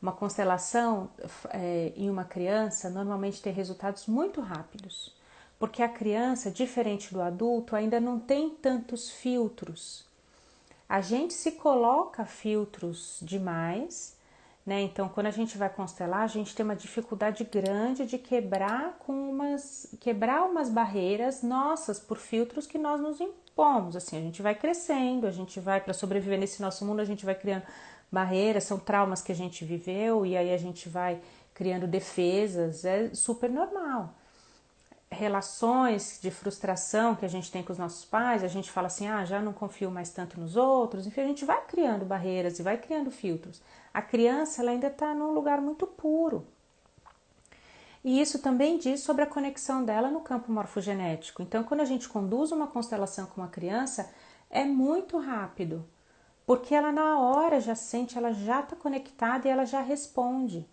Uma constelação em uma criança normalmente tem resultados muito rápidos, porque a criança, diferente do adulto, ainda não tem tantos filtros. A gente se coloca filtros demais, né? Então, quando a gente vai constelar, a gente tem uma dificuldade grande de quebrar umas barreiras nossas por filtros que nós nos impomos. Assim, a gente vai crescendo, a gente vai, para sobreviver nesse nosso mundo, a gente vai criando barreiras, são traumas que a gente viveu e aí a gente vai criando defesas, é super normal. Relações de frustração que a gente tem com os nossos pais, a gente fala assim, já não confio mais tanto nos outros, enfim, a gente vai criando barreiras e vai criando filtros. A criança, ela ainda está num lugar muito puro. E isso também diz sobre a conexão dela no campo morfogenético. Então, quando a gente conduz uma constelação com uma criança, é muito rápido, porque ela na hora já sente, ela já está conectada e ela já responde.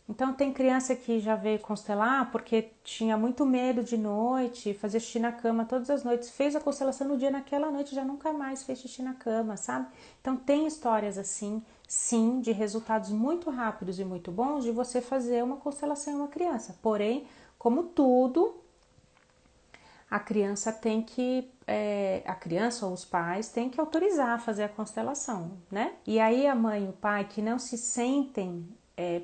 Então tem criança que já veio constelar porque tinha muito medo de noite, fazia xixi na cama todas as noites, fez a constelação no dia naquela noite já nunca mais fez xixi na cama, sabe? Então tem histórias assim, sim, de resultados muito rápidos e muito bons de você fazer uma constelação em uma criança. Porém, como tudo, a criança tem que, a criança ou os pais têm que autorizar a fazer a constelação, né? E aí a mãe e o pai que não se sentem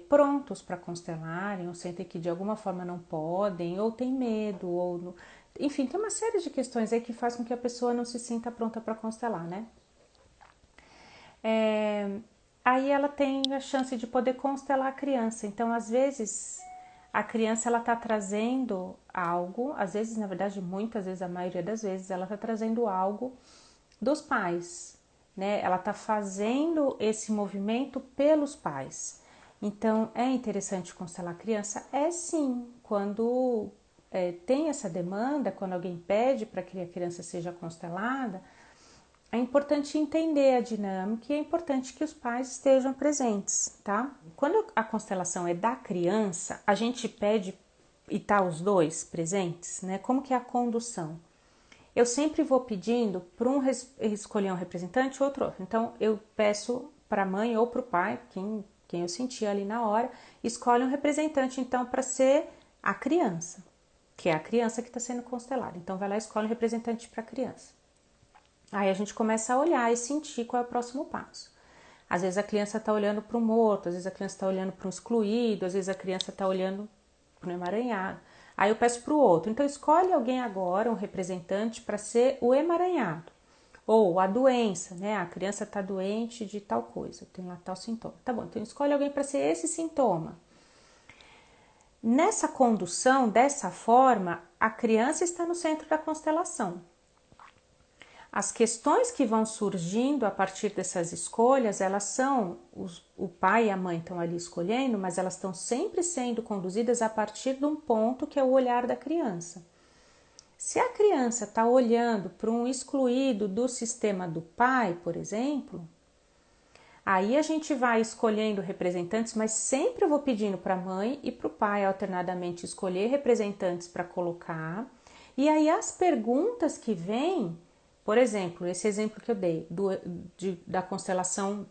prontos para constelarem, ou sentem que de alguma forma não podem, ou tem medo, enfim, tem uma série de questões aí que faz com que a pessoa não se sinta pronta para constelar, né? Aí ela tem a chance de poder constelar a criança. Então, às vezes, a criança ela está trazendo algo, às vezes, na verdade, muitas vezes, a maioria das vezes, ela está trazendo algo dos pais, né? Ela está fazendo esse movimento pelos pais. Então, é interessante constelar a criança? É sim, quando tem essa demanda, quando alguém pede para que a criança seja constelada, é importante entender a dinâmica e é importante que os pais estejam presentes, tá? Quando a constelação é da criança, a gente pede e tá os dois presentes, né? Como que é a condução? Eu sempre vou pedindo para escolher um representante ou outro. Então, eu peço para a mãe ou para o pai, quem eu sentir ali na hora, escolhe um representante, então, para ser a criança, que é a criança que está sendo constelada. Então, vai lá e escolhe um representante para a criança. Aí a gente começa a olhar e sentir qual é o próximo passo. Às vezes a criança está olhando para o morto, às vezes a criança está olhando para um excluído, às vezes a criança está olhando para um emaranhado. Aí eu peço para o outro, então escolhe alguém agora, um representante, para ser o emaranhado. Ou a doença, né? A criança está doente de tal coisa, tem lá tal sintoma. Tá bom, então escolhe alguém para ser esse sintoma. Nessa condução, dessa forma, a criança está no centro da constelação. As questões que vão surgindo a partir dessas escolhas, elas são, o pai e a mãe estão ali escolhendo, mas elas estão sempre sendo conduzidas a partir de um ponto que é o olhar da criança. Se a criança está olhando para um excluído do sistema do pai, por exemplo, aí a gente vai escolhendo representantes, mas sempre eu vou pedindo para a mãe e para o pai alternadamente escolher representantes para colocar. E aí as perguntas que vêm, por exemplo, esse exemplo que eu dei da constelação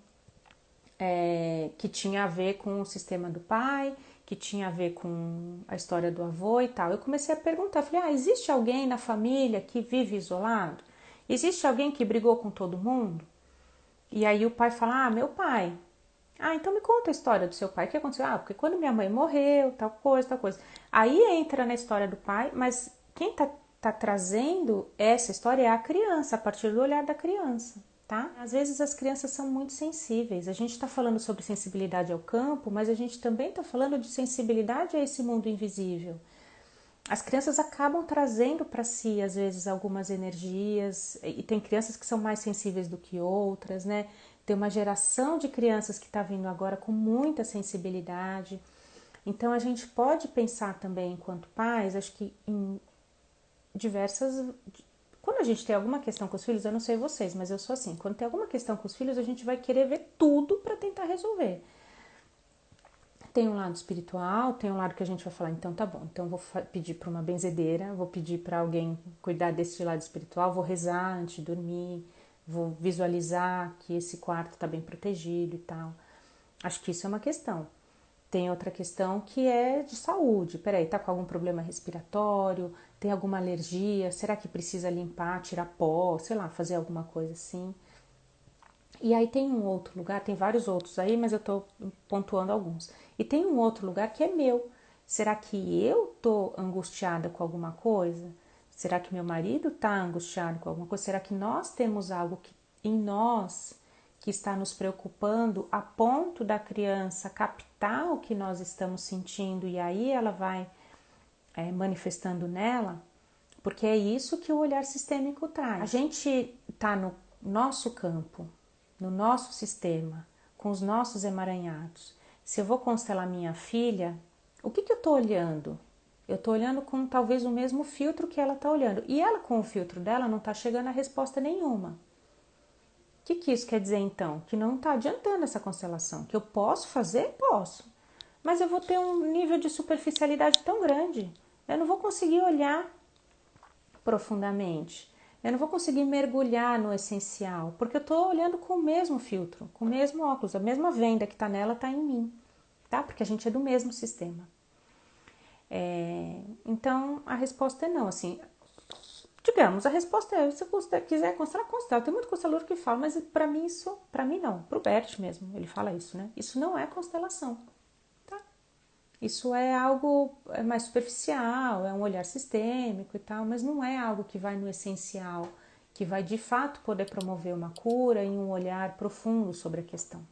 que tinha a ver com o sistema do pai, que tinha a ver com a história do avô e tal. Eu comecei a perguntar, falei, existe alguém na família que vive isolado? Existe alguém que brigou com todo mundo? E aí o pai fala, meu pai. Então me conta a história do seu pai. O que aconteceu? Porque quando minha mãe morreu, tal coisa, tal coisa. Aí entra na história do pai, mas quem tá trazendo essa história é a criança, a partir do olhar da criança, tá? Às vezes as crianças são muito sensíveis. A gente está falando sobre sensibilidade ao campo, mas a gente também está falando de sensibilidade a esse mundo invisível. As crianças acabam trazendo para si, às vezes, algumas energias, e tem crianças que são mais sensíveis do que outras, né? Tem uma geração de crianças que está vindo agora com muita sensibilidade. Então, a gente pode pensar também, enquanto pais, acho que em diversas. Quando a gente tem alguma questão com os filhos, eu não sei vocês, mas eu sou assim. Quando tem alguma questão com os filhos, a gente vai querer ver tudo para tentar resolver. Tem um lado espiritual, tem um lado que a gente vai falar, então tá bom, então vou pedir para uma benzedeira, vou pedir para alguém cuidar desse lado espiritual, vou rezar antes de dormir, vou visualizar que esse quarto está bem protegido e tal. Acho que isso é uma questão. Tem outra questão que é de saúde. Peraí, tá com algum problema respiratório? Tem alguma alergia? Será que precisa limpar, tirar pó? Sei lá, fazer alguma coisa assim. E aí tem um outro lugar, tem vários outros aí, mas eu tô pontuando alguns. E tem um outro lugar que é meu. Será que eu tô angustiada com alguma coisa? Será que meu marido tá angustiado com alguma coisa? Será que nós temos algo em nós que está nos preocupando a ponto da criança captar o que nós estamos sentindo e aí ela vai manifestando nela? Porque é isso que o olhar sistêmico traz. A gente está no nosso campo, no nosso sistema, com os nossos emaranhados. Se eu vou constelar minha filha, o que eu estou olhando? Eu estou olhando com talvez o mesmo filtro que ela está olhando. E ela, com o filtro dela, não está chegando a resposta nenhuma. O que isso quer dizer, então? Que não está adiantando essa constelação. Que eu posso fazer? Posso. Mas eu vou ter um nível de superficialidade tão grande. Eu não vou conseguir olhar profundamente. Eu não vou conseguir mergulhar no essencial, porque eu estou olhando com o mesmo filtro, com o mesmo óculos, a mesma venda que está nela está em mim, tá? Porque a gente é do mesmo sistema. Então, a resposta é não, assim, digamos, a resposta é, se você quiser constelar, constela. Tem muito constelador que fala, mas para mim isso, para mim não, pro Bert mesmo, ele fala isso, né? Isso não é constelação, tá? Isso é algo mais superficial, é um olhar sistêmico e tal, mas não é algo que vai no essencial, que vai de fato poder promover uma cura e um olhar profundo sobre a questão.